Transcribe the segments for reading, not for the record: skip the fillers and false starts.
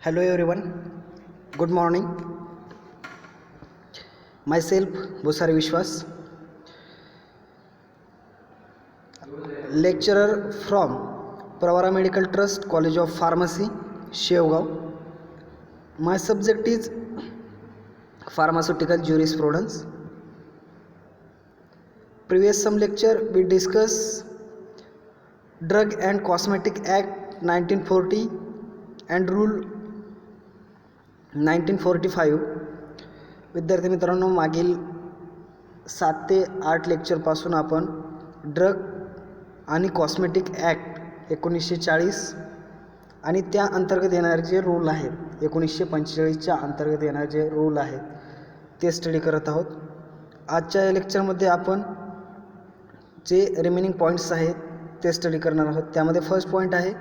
Hello everyone, good morning. Myself Bosari Vishwas, lecturer from Pravara Medical Trust, College of Pharmacy, Shevgaon. My subject is Pharmaceutical Jurisprudence. Previous some lecture we discuss Drug and Cosmetic Act 1940 and Rule 1945. विद्यार्थी मित्रांनो, मागील 7 ते 8 लेक्चरपासून आपण drug आणि cosmetic act 1940 आणि त्या अंतर्गत येणारे जे रूल आहेत 1945च्या अंतर्गत येणारे जे रूल आहेत ते स्टडी करत आहोत. आजच्या या लेक्चरमध्ये आपण जे रिमेनिंग पॉईंट्स आहेत ते स्टडी करणार आहोत. त्यामध्ये फर्स्ट पॉईंट आहे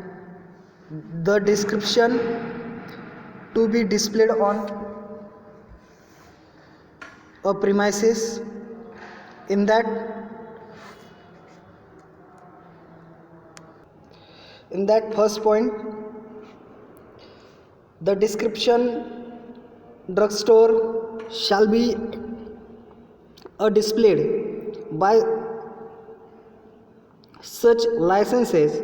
the description to be displayed on a premises. In that first point, the description drugstore shall be displayed by such licenses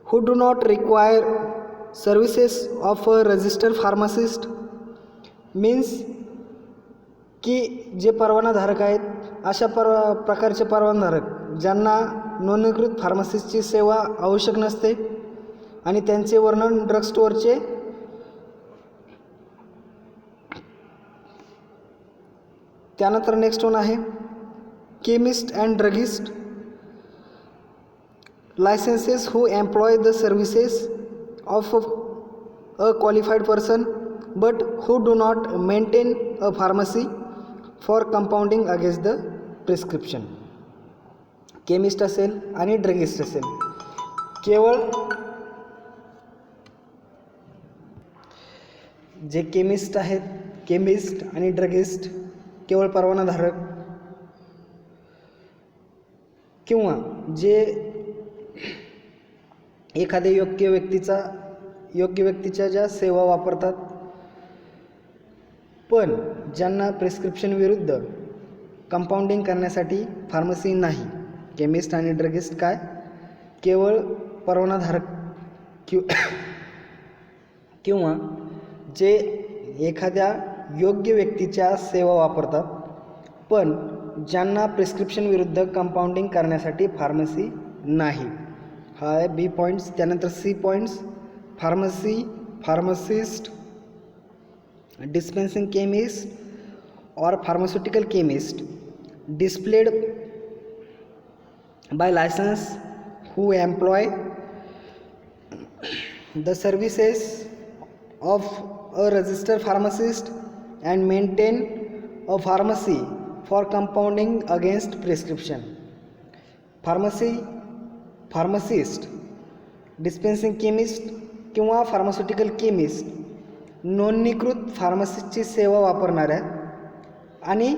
who do not require services of a registered pharmacist. means की जे परवानाधारक आहेत अशा प्रकारचे परवानाधारक ज्यांना नोंदणीकृत फार्मसिस्टची सेवा आवश्यक नसते आणि त्यांचे वर्णन ड्रग स्टोअरचे त्यानंतर नेक्स्ट वन आहे chemist and druggist licences who employ the services of a qualified person but who do not maintain a pharmacy for compounding against the prescription. Chemist असेल आणि ड्रगिस्ट असेल, केवळ जे केमिस्ट आहेत, केमिस्ट आणि ड्रगिस्ट केवळ परवानाधारक किंवा जे एखाद्या योग्य व्यक्तीच्या ज्या सेवा वापरतात पण ज्यांना प्रिस्क्रिप्शन विरुद्ध कंपाऊंडिंग करण्यासाठी फार्मसी नाही. केमिस्ट आणि ड्रगिस्ट काय केवळ परवानाधारक किंवा जे एखाद्या योग्य व्यक्तीच्या सेवा वापरतात पण ज्यांना प्रिस्क्रिप्शन विरुद्ध कंपाऊंडिंग करण्यासाठी फार्मसी नाही. हा आहे बी पॉईंट्स. त्यानंतर C points pharmacist, dispensing chemist or pharmaceutical chemist displayed by license who employ the services of a registered pharmacist and maintain a pharmacy for compounding against prescription. Pharmacist, dispensing chemist किंवा pharmaceutical chemist नोंदणीकृत फार्मसिस्टची सेवा वापरणाऱ्या आणि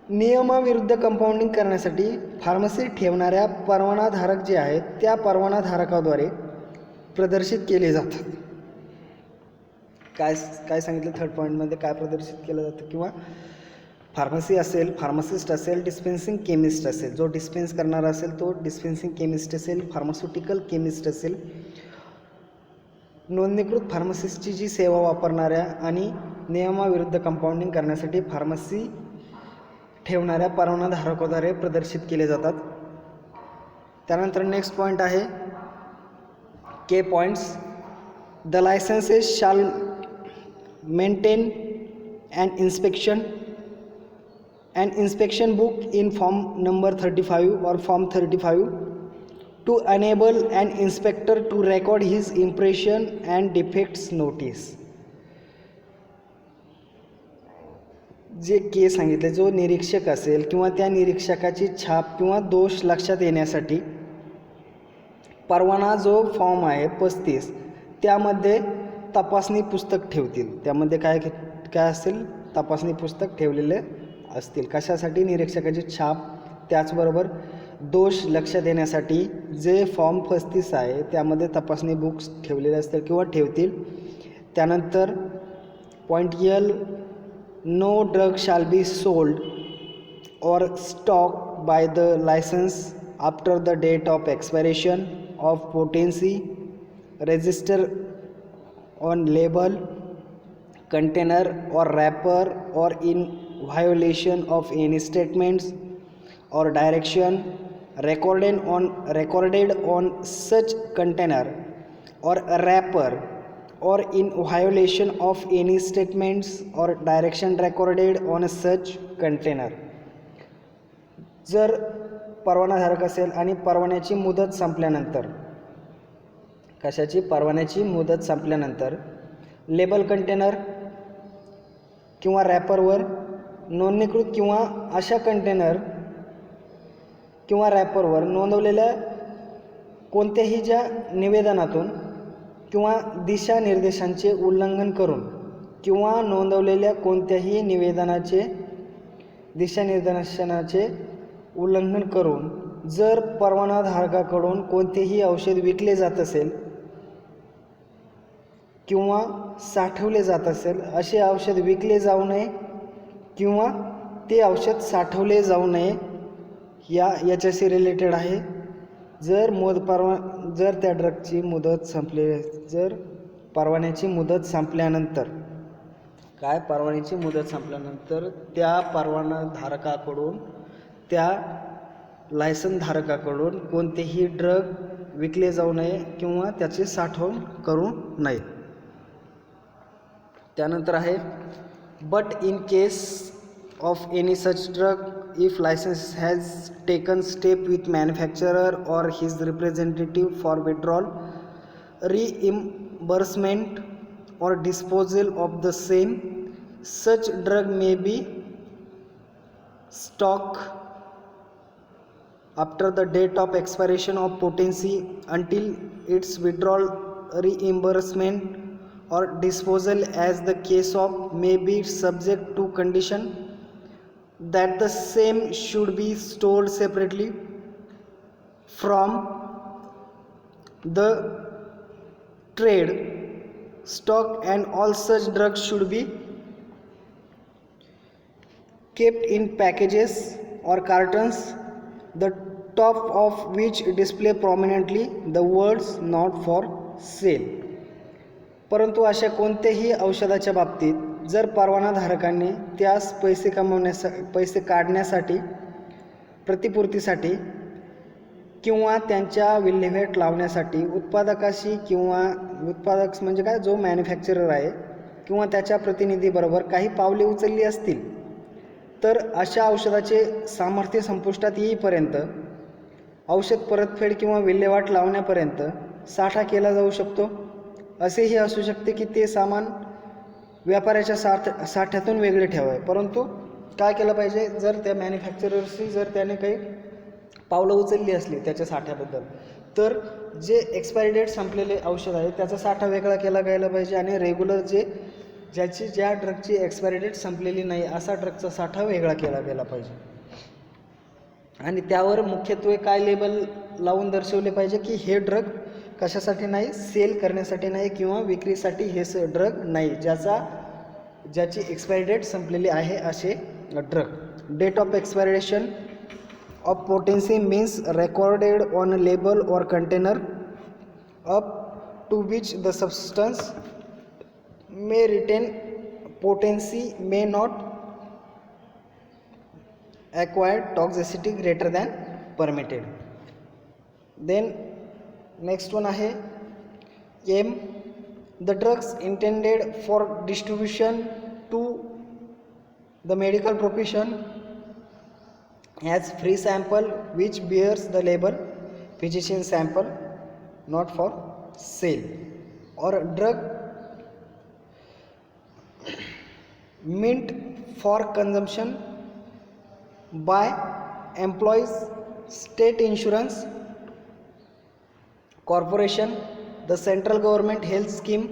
नियमाविरुद्ध compounding करण्यासाठी pharmacy ठेवणाऱ्या परवानाधारक जे आहेत त्या परवानाधारकाद्वारे प्रदर्शित केले जातात. काय सांगितलं थर्ड पॉईंटमध्ये, काय प्रदर्शित केलं जातं किंवा फार्मसी असेल, फार्मासिस्ट असेल, डिस्पेन्सिंग केमिस्ट असेल, जो डिस्पेन्स करणारा असेल तो डिस्पेन्सिंग केमिस्ट असेल, फार्मास्युटिकल केमिस्ट असेल, नोंदणीकृत फार्मसिस्टची जी सेवा वापरणाऱ्या आणि नियमाविरुद्ध कंपाऊंडिंग करण्यासाठी फार्मसी ठेवणाऱ्या परवानाधारकाद्वारे प्रदर्शित केले जातात. त्यानंतर नेक्स्ट पॉईंट आहे के पॉईंट्स. द लायसेन्सेस शाल maintain and inspection book in form number 35 or form 35 to enable an inspector to record his impression and defects notice. जे के सांगितले, जो निरीक्षक असेल किंवा त्या निरीक्षकाची छाप किंवा दोष लक्षात येण्यासाठी परवाना जो फॉर्म आहे 35 त्यामध्ये तपासणी पुस्तक ठेवतील. त्यामध्ये काय असेल, तपासणी पुस्तक ठेवलेले असतील. कशासाठी? निरीक्षकाची छाप, त्याचबरोबर दोष लक्षात येण्यासाठी जे फॉर्म 35 आहे त्यामध्ये तपासणी बुक्स ठेवलेले असतील किंवा ठेवतील. त्यानंतर point L, no drug shall be sold or stock by the license after the date of expiration of potency, register on label, container or wrapper, or in violation of any statements or direction recorded on such container or wrapper, or in violation of any statements or direction recorded on such container. जर परवानाधारक असेल आणि परवान्याची मुदत संपल्यानंतर, कशाची? परवान्याची मुदत संपल्यानंतर लेबल, कंटेनर किंवा रॅपरवर नोंदणीकृत किंवा अशा कंटेनर किंवा रॅपरवर नोंदवलेल्या कोणत्याही ज्या निवेदनातून किंवा दिशानिर्देशांचे उल्लंघन करून किंवा नोंदवलेल्या कोणत्याही दिशानिर्देशांचे उल्लंघन करून जर परवानाधारकाकडून कोणतेही औषध विकले जात असेल किंवा साठवले जात असेल, असे औषध विकले जाऊ नये किंवा ते औषध साठवले जाऊ नये याच्याशी रिलेटेड आहे. जर त्या ड्रगची मुदत जर परवान्याची मुदत संपल्यानंतर परवान्याची मुदत संपल्यानंतर त्या परवानाधारकाकडून, त्या लायसन धारकाकडून कोणतेही ड्रग विकले जाऊ नये किंवा त्याचे साठवण करू नये. त्यानंतर आहे but in case of any such drug, if licence has taken step with manufacturer or his representative for withdrawal, reimbursement or disposal of the same, such drug may be stock after the date of expiration of potency until its withdrawal, reimbursement or disposal as the case of may be subject to condition that the same should be stored separately from the trade stock, and all such drugs should be kept in packages or cartons, the top of which display prominently the words not for sale. परंतु अशा कोणत्याही औषधाच्या बाबतीत जर परवानाधारकांनी त्यास पैसे काढण्यासाठी, प्रतिपूर्तीसाठी किंवा त्यांच्या विल्हेवाट लावण्यासाठी उत्पादकाशी किंवा उत्पादक म्हणजे काय, जो मॅन्युफॅक्चरर आहे किंवा त्याच्या प्रतिनिधीबरोबर काही पावले उचलली असतील, तर अशा औषधाचे सामर्थ्य संपुष्टात येईपर्यंत, औषध परतफेड किंवा विल्हेवाट लावण्यापर्यंत साठा केला जाऊ शकतो. असेही असू शकते की ते सामान व्यापाऱ्याच्या साठ्यातून वेगळे ठेवावे. परंतु काय केलं पाहिजे, जर त्या मॅन्युफॅक्चरर्सची जर त्याने काही पावलं उचलली असली त्याच्या साठ्याबद्दल, तर जे एक्सपायरी डेट संपलेले औषध आहे त्याचा साठा वेगळा केला गेला पाहिजे आणि रेग्युलर ज्या ड्रगची एक्सपायरी डेट संपलेली नाही असा ड्रगचा साठा वेगळा केला गेला पाहिजे. आणि त्यावर मुख्यत्वे काय लेबल लावून दर्शवले पाहिजे की हे ड्रग कशासाठी नाही, सेल करण्यासाठी नाही किंवा विक्रीसाठी हे ड्रग नाही, ज्याची एक्सपायरी डेट संपलेली आहे असे drug. Date of expiration of potency means recorded on a label or container up to which the substance may retain potency may not acquire toxicity greater than permitted. Then next one आहे M, the drugs intended for distribution to the medical profession as free sample which bears the label physician sample not for sale, or drug meant for consumption by employees, state insurance corporation, the central government health scheme,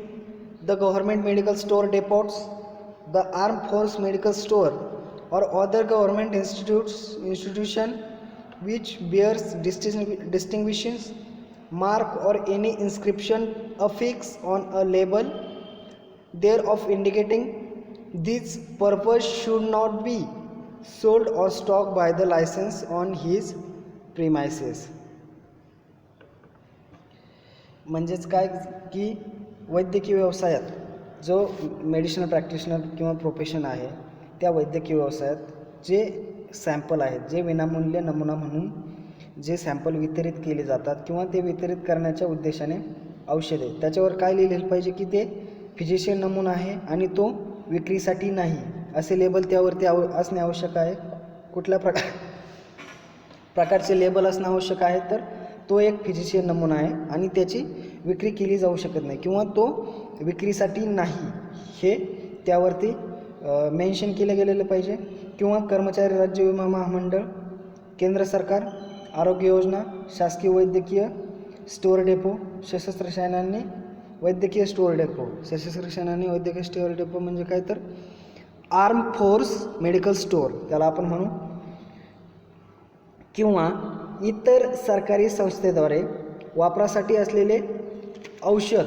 the government medical store depots, the armed force medical store or other government institution which bears distinguishes mark or any inscription affixed on a label there of indicating this purpose should not be sold or stocked by the license on his premises. म्हणजेच काय की वैद्यकीय व्यवसायात जो medicinal practitioner किंवा profession आहे त्या वैद्यकीय व्यवसायात जे सॅम्पल आहेत, जे विनामूल्य नमुना म्हणून जे सॅम्पल वितरित केले जातात किंवा ते वितरित करण्याच्या उद्देशाने औषधे, त्याच्यावर काय लिहिलेलं पाहिजे की ते फिजिशियन नमुना आहे आणि तो विक्रीसाठी नाही असे लेबल त्यावरती असणे आवश्यक आहे. कुठल्या प्रकारचे लेबल असणं आवश्यक आहे तर तो एक फिजिशियन नमुना आहे आणि त्याची विक्री केली जाऊ शकत नाही किंवा तो विक्रीसाठी नाही हे त्यावरती मेन्शन केलं गेलेलं पाहिजे. किंवा कर्मचारी राज्य विमा महामंडळ, केंद्र सरकार, आरोग्य योजना, शासकीय वैद्यकीय स्टोअर डेपो, सशस्त्र सेनांनी वैद्यकीय स्टोअर डेपो. सशस्त्र सेनांनी वैद्यकीय स्टोअर डेपो म्हणजे काय तर आर्म फोर्स मेडिकल स्टोअर त्याला आपण म्हणू. किंवा इतर सरकारी संस्थेद्वारे वापरासाठी असलेले औषध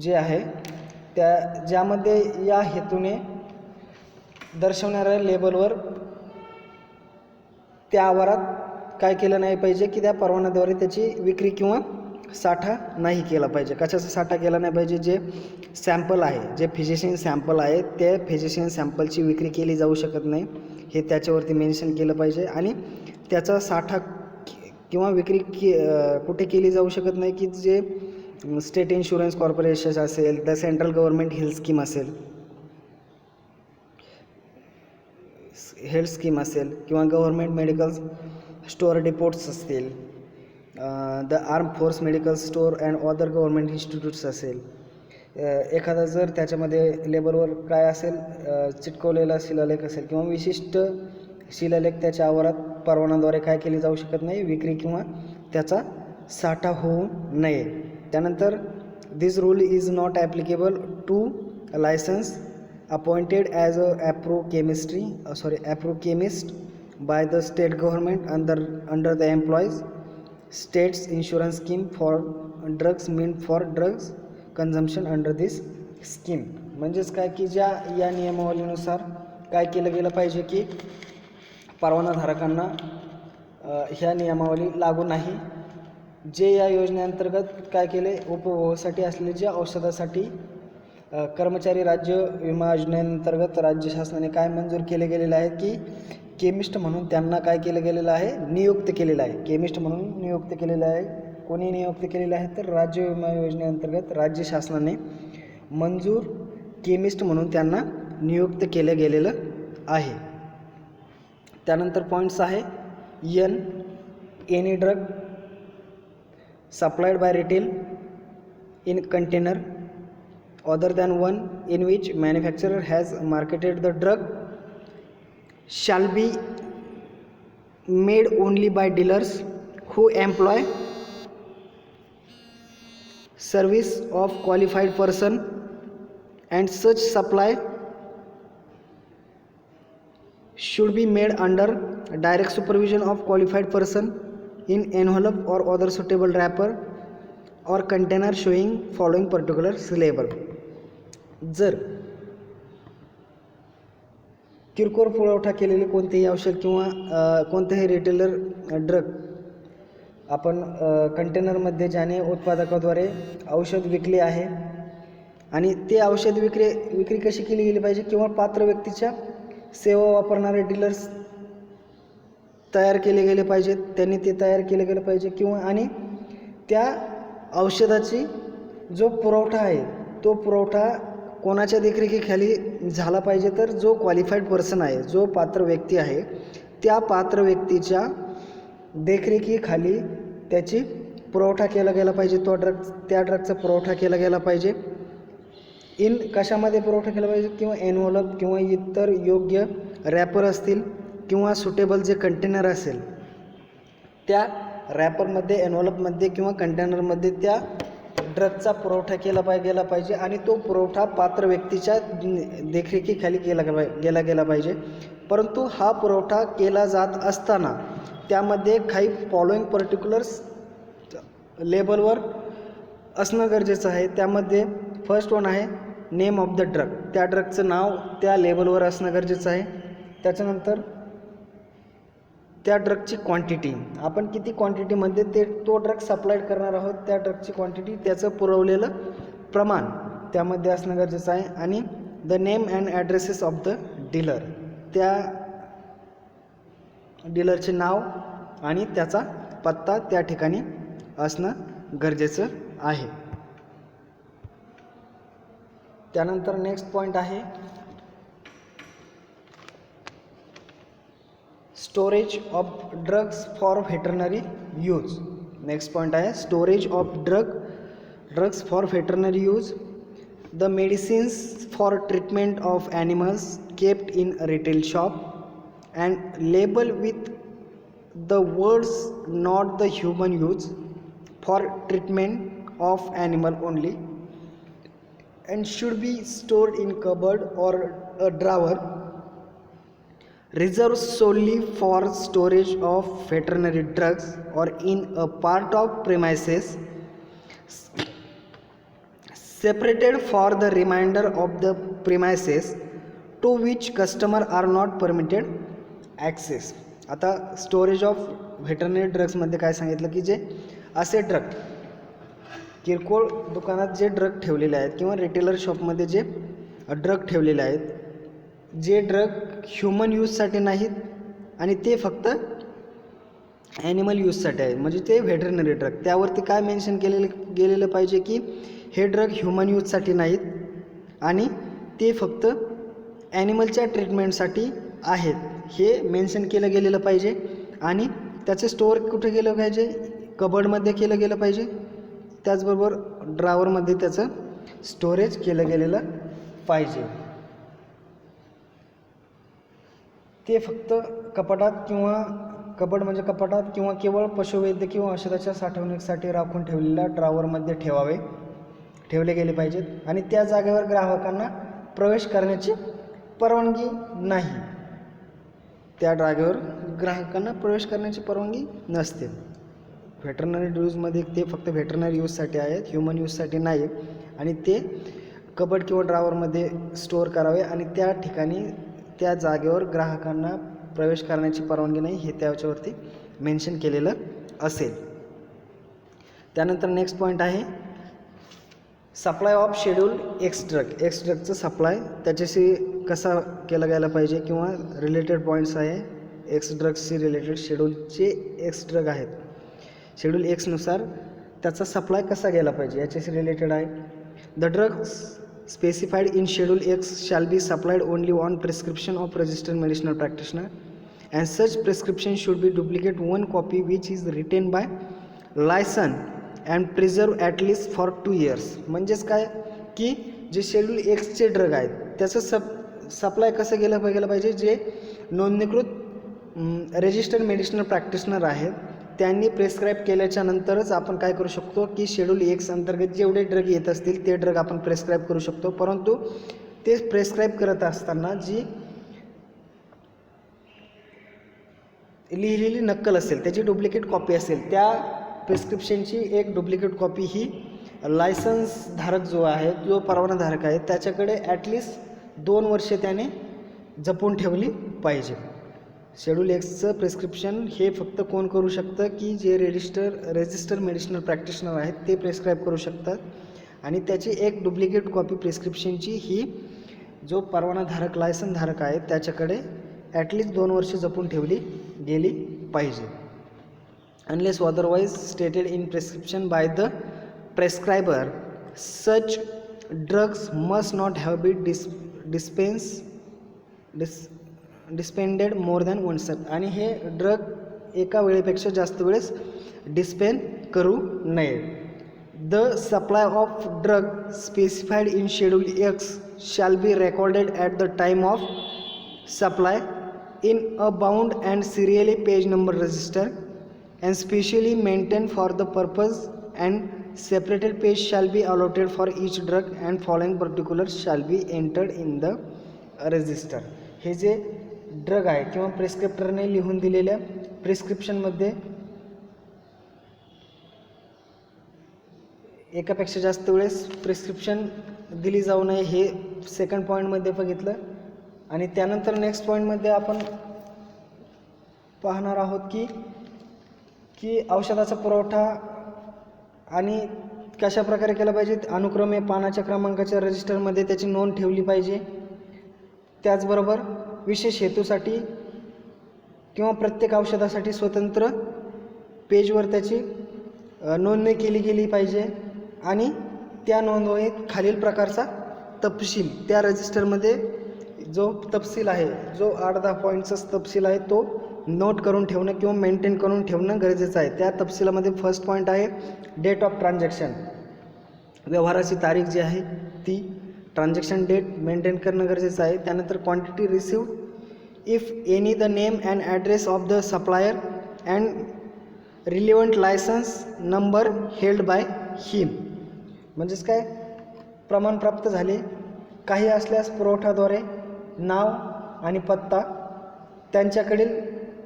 जे आहे त्या ज्यामध्ये या हेतूने दर्शवणाऱ्या लेबलवर त्या आवारात काय केलं नाही पाहिजे की त्या परवान्याद्वारे त्याची विक्री किंवा साठा नाही केला पाहिजे. कशाचा साठा केला नाही पाहिजे? जे सॅम्पल आहे, जे फिजिशियन सॅम्पल आहे त्या फिजिशियन सॅम्पलची विक्री केली जाऊ शकत नाही हे त्याच्यावरती मेन्शन केलं पाहिजे. आणि त्याचा साठा किंवा विक्री कुठे केली जाऊ शकत नाही की जे स्टेट इन्शुरन्स कॉर्पोरेशन असेल, the central government health scheme असेल किंवा गव्हर्नमेंट मेडिकल स्टोअर डिपोट्स असतील, the arm force medical store and other government institutes असेल. एखादा जर त्याच्यामध्ये लेबलवर काय असेल चिटकवलेला शिलालेख असेल किंवा विशिष्ट शिलालेख त्याच्या आवारात परवानाद्वारे काय केली जाऊ शकत नाही, विक्री किंवा त्याचा साठा होऊ नये. त्यानंतर this rule is not applicable to licence appointed as approved chemist by the state government under the employees states insurance scheme for drugs meant for drugs consumption under this scheme. म्हणजेच काय की ज्या या नियमावलीनुसार काय केलं गेलं पाहिजे की परवानाधारकांना ह्या नियमावली लागू नाही. जे या योजनेअंतर्गत काय केले उपभोगासाठी असलेले ज्या औषधासाठी कर्मचारी राज्य विमा योजनेअंतर्गत राज्य शासनाने काय मंजूर केले गेलेले आहे की केमिस्ट म्हणून त्यांना काय केलं गेलेलं आहे, नियुक्त केलेलं आहे. केमिस्ट म्हणून नियुक्त केलेलं आहे. कोणी नियुक्त केलेलं आहे तर राज्य विमा योजनेअंतर्गत राज्य शासनाने मंजूर केमिस्ट म्हणून त्यांना नियुक्त केलं गेलेलं आहे. त्यानंतर पॉईंट्स आहे any drug supplied by retail in container other than one in which manufacturer has marketed the drug shall be made only by dealers who employ service of qualified person and such supply should be made under direct supervision of qualified person in envelope or other suitable wrapper or container showing following particulars label. जर किरकोळ पुरवठा केलेले कोणतेही औषध किंवा कोणतेही retailer drug आपण कंटेनरमध्ये ज्याने उत्पादकाद्वारे औषध विकले आहे आणि ते औषध विक्री कशी केली गेली पाहिजे किंवा पात्र व्यक्तीच्या सेवा वापरणारे डीलर्स तयार केले गेले पाहिजेत, त्यांनी ते तयार केले गेले पाहिजे किंवा आणि त्या औषधाची जो पुरवठा आहे तो पुरवठा कोणाच्या देखरेखीखाली झाला पाहिजे तर जो क्वालिफाईड पर्सन आहे, जो पात्र व्यक्ती आहे त्या पात्र व्यक्तीच्या देखरेखीखाली त्याची पुरवठा केला गेला पाहिजे. त्या ड्रगचा पुरवठा केला गेला पाहिजे. कशामध्ये पुरवठा केला पाहिजे किंवा एनव्हलप किंवा इतर योग्य रॅपर असतील किंवा सुटेबल जे कंटेनर असेल त्या रॅपरमध्ये, एनव्हलपमध्ये किंवा कंटेनरमध्ये त्या ड्रगचा पुरवठा गेला पाहिजे आणि तो पुरवठा पात्र व्यक्तीच्या देखरेखीखाली गेला पाहिजे. परंतु हा पुरवठा केला जात असताना त्यामध्ये काही फॉलोइंग पर्टिक्युलर्स लेबलवर असणं गरजेचं आहे. त्यामध्ये फर्स्ट वन आहे नेम ऑफ द ड्रग, त्या ड्रगचं नाव त्या लेबलवर असणं गरजेचं आहे. त्याच्यानंतर त्या ड्रगची क्वांटिटी, आपण किती क्वांटिटीमध्ये तो ड्रग सप्लाय करणार आहोत त्या ड्रगची क्वांटिटी, त्याचं पुरवलेलं प्रमाण त्यामध्ये असणं गरजेचं आहे. आणि the name and addresses of the dealer, त्या डीलरचे नाव आणि त्याचा पत्ता त्या ठिकाणी असणं गरजेचं आहे. त्यानंतर नेक्स्ट पॉईंट आहे storage of drugs for veterinary use. Next point आहे storage of drugs for veterinary use. The medicines for treatment of animals kept in retail shop and label with the words not the human use for treatment of animal only and should be stored in cupboard or a drawer reserved solely for storage of veterinary drugs or in a part of premises separated for the remainder of the premises to which customer are not permitted access. आता storage of veterinary ड्रग्समध्ये काय सांगितलं की जे असे drug किरकोळ दुकानात जे drug ठेवलेले आहेत किंवा रिटेलर शॉपमध्ये जे ड्रग ठेवलेले आहेत, जे ड्रग ह्युमन यूजसाठी नाहीत आणि ते फक्त ॲनिमल यूजसाठी आहेत, म्हणजे ते व्हेटरनरी ड्रग, त्यावरती काय मेन्शन गेलेलं पाहिजे की हे ड्रग ह्युमन यूजसाठी नाहीत आणि ते फक्त ॲनिमलच्या ट्रीटमेंटसाठी आहेत, हे मेन्शन केलं गेलेलं पाहिजे. आणि त्याचं स्टोअर कुठे केलं पाहिजे, कबर्डमध्ये केलं गेलं पाहिजे. त्याचबरोबर ड्रावरमध्ये त्याचं स्टोरेज केलं गेलेलं पाहिजे. ते फक्त कपाटात किंवा कबड म्हणजे कपाटात किंवा केवळ पशुवैद्य किंवा औषधाच्या साठवणुकीसाठी राखून ठेवलेल्या ड्रावरमध्ये ठेवले गेले पाहिजेत आणि त्या जागेवर ग्राहकांना प्रवेश करण्याची परवानगी नाही. त्या जागेवर ग्राहकांना प्रवेश करण्याची परवानगी नसते. व्हेटरनरी यूजमध्ये ते फक्त व्हेटरनरी यूजसाठी आहेत, ह्युमन यूजसाठी नाही. आणि ते कबड किंवा ड्रावरमध्ये स्टोअर करावे आणि त्या ठिकाणी त्या जागेवर ग्राहकांना प्रवेश करण्याची परवानगी नाही, हे त्याच्यावरती मेन्शन केलेलं असेल. त्यानंतर नेक्स्ट पॉईंट आहे supply of schedule X drug. X ड्रगचं सप्लाय त्याच्याशी कसा केला गेला पाहिजे किंवा रिलेटेड पॉईंट्स आहे एक्स ड्रग्सशी रिलेटेड. शेड्यूलचे एक्स ड्रग आहेत, शेड्यूल एक्सनुसार त्याचा सप्लाय कसा गेला पाहिजे याच्याशी रिलेटेड आहे. The drugs specified in schedule X shall be supplied only on prescription of registered medicinal practitioner and such prescription should be duplicate one copy which is retained by licence and preserve at least for 2 years. म्हणजेच काय की जे schedule एक्सचे drug आहेत त्याचं supply कसं गेलं पाहिजे, जे नोंदणीकृत रजिस्टर्ड मेडिसिनल प्रॅक्टिशनर आहेत त्यांनी प्रेस्क्राईब केल्याच्या नंतरच आपण काय करू शकतो की शेड्यूल एक्स अंतर्गत जेवढे ड्रग येत असतील ते ड्रग आपण प्रेस्क्राईब करू शकतो. परंतु ते प्रेस्क्राईब करत असताना जी लिहिलेली नक्कल असेल, त्याची डुप्लिकेट कॉपी असेल, त्या प्रिस्क्रिप्शनची एक डुप्लिकेट कॉपी ही लायसन्स धारक जो आहे, जो परवानाधारक आहे त्याच्याकडे ॲटलिस्ट 2 वर्षे त्याने जपून ठेवली पाहिजे. शेड्यूल एक्सचं प्रिस्क्रिप्शन हे फक्त कोण करू शकतं की जे रजिस्टर मेडिसिनल प्रॅक्टिशनर आहेत ते प्रेस्क्राईब करू शकतात आणि त्याची एक डुप्लिकेट कॉपी प्रिस्क्रिप्शनची ही जो परवानाधारक लायसन धारक आहे त्याच्याकडे ॲटलिस्ट 2 वर्ष जपून ठेवली गेली पाहिजे. Unless otherwise stated in prescription by the prescriber such drugs must not have be dispensed more than once. आणि हे ड्रग एका वेळेपेक्षा जास्त वेळेस डिस्पेंड करू नये. The supply of drug specified in schedule X shall B recorded at the time of supply in a bound and serially page number register and specially maintain for the purpose and separated page shall be allotted for each drug and following particular shall be entered in the register. हे जे drug आहे किंवा प्रिस्क्रिप्टरने लिहून दिलेल्या प्रिस्क्रिप्शनमध्ये एकापेक्षा जास्त वेळेस prescription दिली जाऊ नये हे सेकंड पॉईंटमध्ये बघितलं. आणि त्यानंतर नेक्स्ट पॉईंटमध्ये आपण पाहणार आहोत की औषधाचा पुरवठा आणि कशा प्रकारे केला पाहिजे. अनुक्रमे पानाच्या क्रमांकाच्या रजिस्टरमध्ये त्याची नोंद ठेवली पाहिजे. त्याचबरोबर विशेष हेतूसाठी किंवा प्रत्येक औषधासाठी स्वतंत्र पेजवर त्याची नोंदणी केली गेली पाहिजे. आणि त्या नोंदवहीत खालील प्रकारचा तपशील त्या रजिस्टरमध्ये जो तपशील आहे, जो 8-10 पॉईंटचा तपशील आहे, तो नोट करून ठेवणं किंवा मेंटेन करून ठेवणं गरजेचं आहे. त्या तपशिलामध्ये फर्स्ट पॉईंट आहे डेट ऑफ ट्रान्झॅक्शन. व्यवहाराची तारीख जी आहे ती ट्रान्झॅक्शन डेट मेंटेन करणं गरजेचं आहे. त्यानंतर quantity received if any the name and address of the supplier and relevant licence number held by him. म्हणजेच काय, प्रमाण प्राप्त झाले काही असल्यास पुरवठाद्वारे नाव आणि पत्ता, त्यांच्याकडील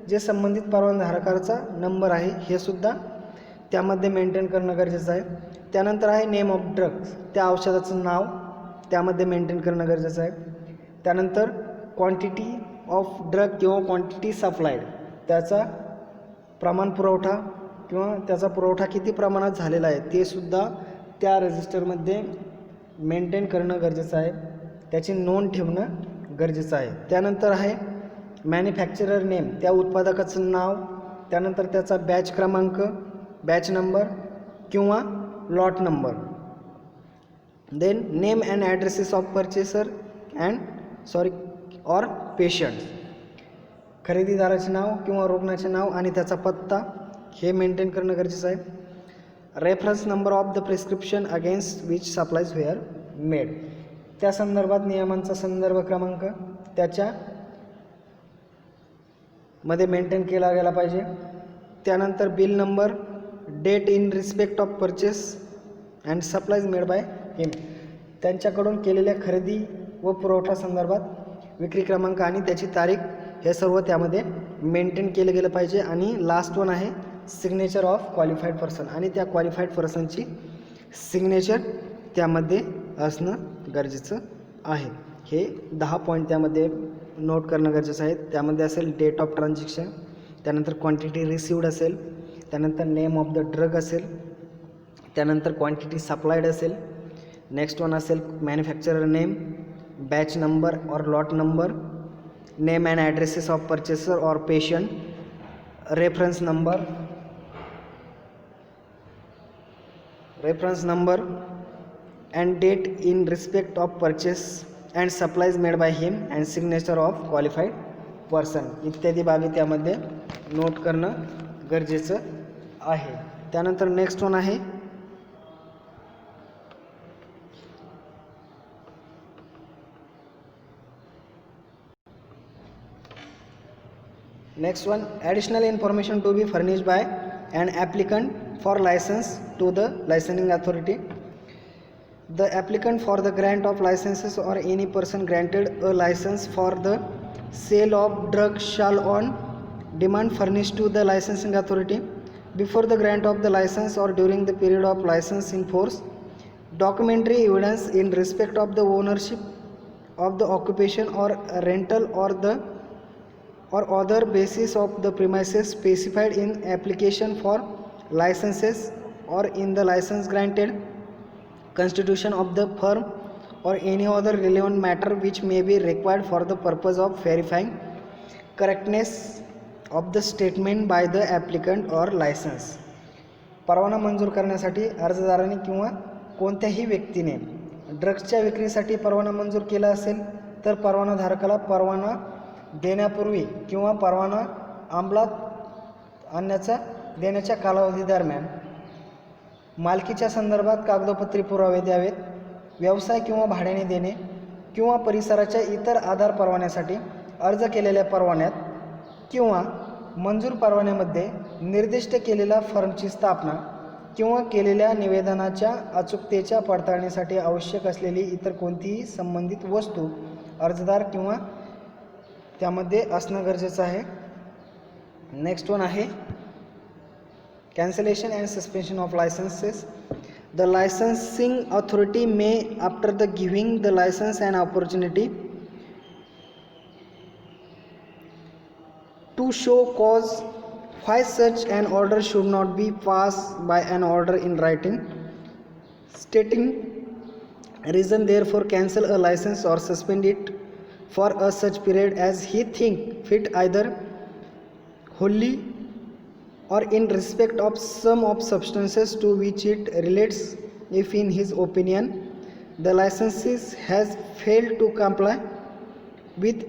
जे संबंधित परवानाधारकाचा नंबर आहे हे सुद्धा त्यामध्ये मेंटेन करणं गरजेचं आहे. त्यानंतर आहे नेम ऑफ ड्रग्स, त्या औषधाचं नाव त्यामध्ये मेंटेन करणं गरजेचं आहे. त्यानंतर क्वांटिटी ऑफ ड्रग किंवा क्वांटिटी सप्लाईड, त्याचा प्रमाण पुरवठा किंवा त्याचा पुरवठा किती प्रमाणात झालेला आहे ते सुद्धा त्या रजिस्टरमध्ये मेंटेन करणं गरजेचं आहे, त्याची नोंद ठेवणं गरजेचं आहे. त्यानंतर आहे मॅन्युफॅक्चरर नेम, त्या उत्पादकाचं नाव, त्यानंतर त्याचा बॅच क्रमांक, बॅच नंबर किंवा lot number. Then name and addresses of purchaser or patient, खरेदीदाराचे नाव किंवा रुग्णाचे नाव आणि त्याचा पत्ता हे मेंटेन करणं गरजेचं आहे. Reference number of the prescription against which supplies were made, त्या संदर्भात नियमांचा संदर्भ क्रमांक त्याच्या मध्ये मेंटेन केला गेला पाहिजे. त्यानंतर bill number, date in respect of purchase and supplies made by him, त्यांच्याकडून केलेल्या खरेदी व पुरवठा संदर्भात विक्री क्रमांक आणि त्याची तारीख हे सर्व त्यामध्ये मेंटेन केलं गेलं पाहिजे. आणि लास्ट वन आहे सिग्नेचर ऑफ क्वालिफाईड पर्सन, आणि त्या क्वालिफाईड पर्सनची सिग्नेचर त्यामध्ये असणं गरजेचं आहे. हे 10 पॉईंट त्यामध्ये नोट करणं गरजेचं आहे. त्यामध्ये असेल डेट ऑफ ट्रान्झॅक्शन, त्यानंतर क्वांटिटी रिसिव्ड असेल, त्यानंतर नेम ऑफ द ड्रग असेल, त्यानंतर क्वांटिटी सप्लाईड असेल, नेक्स्ट वन असेल मॅन्युफॅक्चरर नेम, बॅच नंबर और lot number, name and addresses of purchaser और patient, reference number and date in respect of purchase and supplies made by him and signature of qualified person इत्यादी बाबी त्यामध्ये note करणं गरजेचं आहे. त्यानंतर next one आहे additional information to be furnished by an applicant for license to the licensing authority. The applicant for the grant of licenses or any person granted a license for the sale of drugs shall on demand furnish to the licensing authority before the grant of the license or during the period of license in force documentary evidence in respect of the ownership of the occupation or rental or other basis of the premises specified in application for licenses or in the license granted constitution of the firm or any other relevant matter which may be required for the purpose of verifying correctness of the statement by the applicant or license. परवाना मंजूर करण्यासाठी अर्जदाराने किंवा कोणत्याही व्यक्तीने ड्रग्सच्या विक्रीसाठी परवाना मंजूर केला असेल तर परवानाधारकाला परवाना देण्यापूर्वी किंवा परवाना अंमलात देण्याच्या कालावधी दरम्यान मालकीच्या संदर्भात कागदोपत्री पुरावे द्यावेत. व्यवसाय किंवा भाड्याने देणे किंवा परिसराच्या इतर आधार परवान्यासाठी अर्ज केलेल्या परवान्यात किंवा मंजूर परवान्यामध्ये निर्दिष्ट केलेल्या फर्मची स्थापना किंवा केलेल्या निवेदनाच्या अचूकतेच्या पडताळणीसाठी आवश्यक असलेली इतर कोणतीही संबंधित वस्तू अर्जदार किंवा त्यामध्ये असणं गरजेचं आहे. नेक्स्ट वन आहे cancellation and suspension of licences. The licensing authority may, after the giving the license an opportunity to show cause why such an order should not be passed by an order in writing, stating reason therefore cancel a license or suspend it for a such period as he think fit, either wholly or in respect of some of substances to which it relates, if in his opinion the licensee has failed to comply with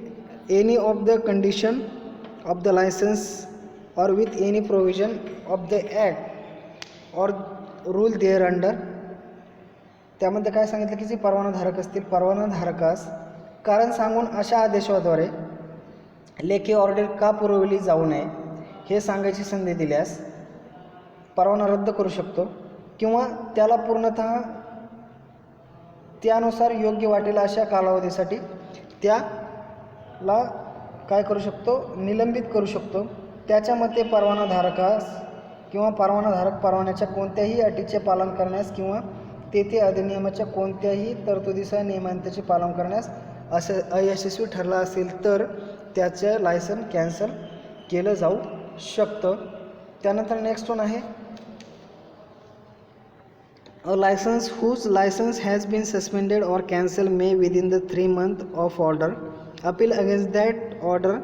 any of the condition of the license or with any provision of the act or rule thereunder. त्यामध्ये काय सांगितलं की जे परवानाधारक असतील, परवानाधारकास कारण सांगून अशा आदेशाद्वारे लेखी ऑर्डर का पुरवली जाऊ नये हे सांगायची संधी दिल्यास परवाना रद्द करू शकतो किंवा त्याला पूर्णतः त्यानुसार योग्य वाटेल अशा कालावधीसाठी त्याला काय करू शकतो, निलंबित करू शकतो. त्याच्या मते परवानाधारकास किंवा परवानाधारक परवान्याच्या कोणत्याही अटीचे पालन करण्यास किंवा तेथे अधिनियमाच्या कोणत्याही तरतुदीसह नियमांचे पालन करण्यास अयशस्वी ठरला असेल तर त्याचं लायसन कॅन्सल केलं जाऊ शकतं. त्यानंतर नेक्स्ट वन आहे a license whose license has been suspended or cancelled may within the 3 months of order appeal against that order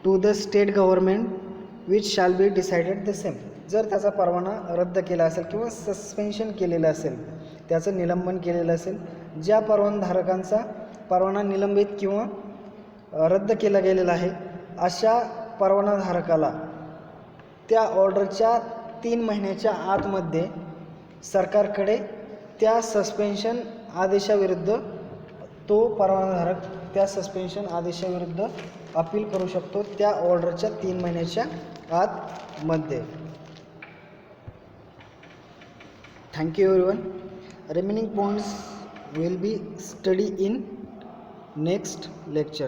to the state government which shall be decided the same. जर त्याचा परवाना रद्द केला असेल किंवा suspension केलेलं असेल, त्याचं निलंबन केलेलं असेल, ज्या परवानाधारकांचा परवाना निलंबित किंवा रद्द केला गेलेला आहे अशा परवानाधारकाला त्या ऑर्डरच्या 3 महिन्याच्या आतमध्ये सरकारकडे त्या सस्पेन्शन आदेशाविरुद्ध तो परवानाधारक त्या सस्पेन्शन आदेशाविरुद्ध अपील करू शकतो त्या ऑर्डरच्या 3 महिन्याच्या आतमध्ये. Thank you everyone. Remaining points will be study in next lecture.